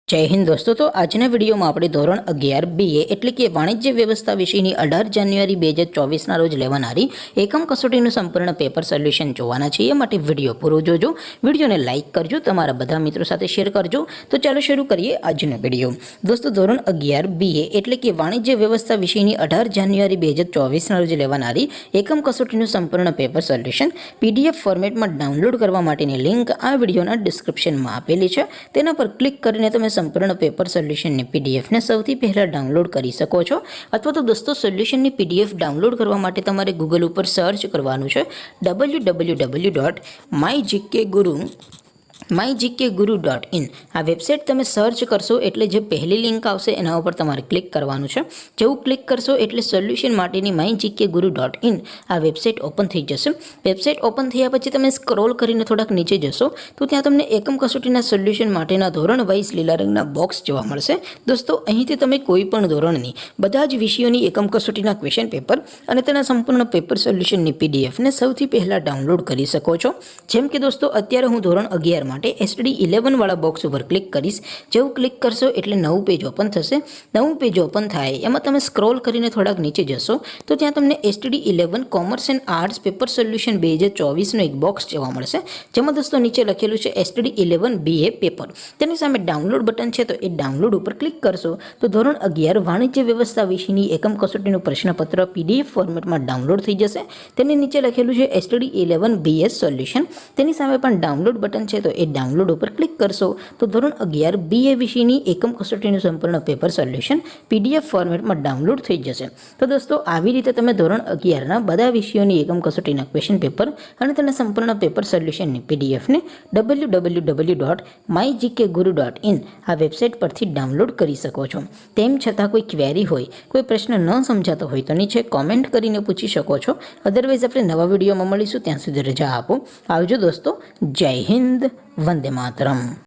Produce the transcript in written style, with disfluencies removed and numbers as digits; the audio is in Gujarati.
जय हिंद दोस्तों। तो आजना विडियो में આપણે ધોરણ 11 BA એટલે કે વાણિજ્ય વ્યવસ્થા વિષયની 18 જાન્યુઆરી 2024 ના રોજ લેવાનારી એકમ કસોટીનું સંપૂર્ણ પેપર સોલ્યુશન જોવાના છે। એ માટે વિડિયો પૂરો જોજો, વિડિયોને લાઈક કરજો, તમારા બધા મિત્રો સાથે શેર કરજો। તો ચાલો શરૂ કરીએ આજનો વિડિયો। દોસ્તો ધોરણ 11 BA એટલે કે વાણિજ્ય વ્યવસ્થા વિષયની 18 જાન્યુઆરી 2024 ના રોજ લેવાનારી એકમ કસોટીનું સંપૂર્ણ પેપર સોલ્યુશન PDF ફોર્મેટમાં ડાઉનલોડ કરવા માટેની લિંક આ વિડિયોના ડિસ્ક્રિપ્શનમાં આપેલી છે। તેના પર ક્લિક કરીને તમે संपूर्ण पेपर सोल्यूशन ने पीडीएफ ने सौथी पहला डाउनलॉड करी सको छो। अथवा तो दोस्तों सोल्यूशन ने पीडीएफ डाउनलॉड करवा माटे तमारे गूगल पर सर्च करवानुं छे www.mygkguru.in। आ वेबसाइट तमे सर्च करशो एटले जे पहली लिंक आवशे एना पर तमारे क्लिक करवानुं छे। जेवुं क्लिक करशो एटले सोल्यूशन माटेनी mygkguru.in आ वेबसाइट ओपन थई जशे। वेबसाइट ओपन थया पछी तमे स्क्रॉल करीने थोड़ाक नीचे जशो तो त्यां तमने एकम कसोटीना सोल्यूशन माटेना धोरण वाइज लीला रंगना बॉक्स जोवा मळशे। दोस्तों અહીંથી તમે કોઈપણ ધોરણની બધા જ વિષયોની એકમ કસોટીના ક્વેશ્ચન પેપર અને તેના સંપૂર્ણ પેપર સોલ્યુશનની પીડીએફ ને સૌથી પહેલા ડાઉનલોડ કરી શકો છો। જેમ કે દોસ્તો અત્યારે હું ધોરણ 11 માટે STD 11 વાળા બોક્સ ઉપર ક્લિક કરીશ। જેવું ક્લિક કરશો એટલે નવું પેજ ઓપન થશે। નવું પેજ ઓપન થાય એમાં તમે સ્ક્રોલ કરીને થોડાક નીચે જશો તો ત્યાં તમને STD 11 commerce and arts paper solution 2024 નો એક બોક્સ જોવા મળશે। જેમાં દોસ્તો નીચે લખેલું છે STD 11 BA પેપર। તેની સામે ડાઉનલોડ બટન છે તો એ ડાઉનલોડ ઉપર ક્લિક કરશો તો ધોરણ 11 વાણિજ્ય વ્યવસ્થા વિષયની એકમ કસોટીનું પ્રશ્નપત્ર PDF ફોર્મેટમાં ડાઉનલોડ થઈ જશે। તેની નીચે લખેલું છે STD 11 BS સોલ્યુશન। તેની સામે પણ ડાઉનલોડ બટન છે તો એ ડાઉનલોડ ઉપર ક્લિક કરશો તો ધોરણ 11 BA વિષયની એકમ કસોટીનું સંપૂર્ણ પેપર સોલ્યુશન PDF ફોર્મેટમાં ડાઉનલોડ થઈ જશે। તો દોસ્તો આવી રીતે તમે ધોરણ 11 ના બધા વિષયોની એકમ કસોટીના ક્વેશ્ચન પેપર અને તેના સંપૂર્ણ પેપર સોલ્યુશનની PDF ને www.mygkguru.in આ વેબસાઇટ પરથી ડાઉનલોડ કરી શકો છો। તેમ છતાં કોઈ ક્વેરી હોય, કોઈ પ્રશ્ન ન સમજાતો હોય તો નીચે કોમેન્ટ કરીને પૂછી શકો છો। અધરવાઇઝ આપણે નવા વિડીયોમાં મળીશું, ત્યાં સુધી રજા આપો। આવજો દોસ્તો। જય હિન્દ, વંદે માતરમ।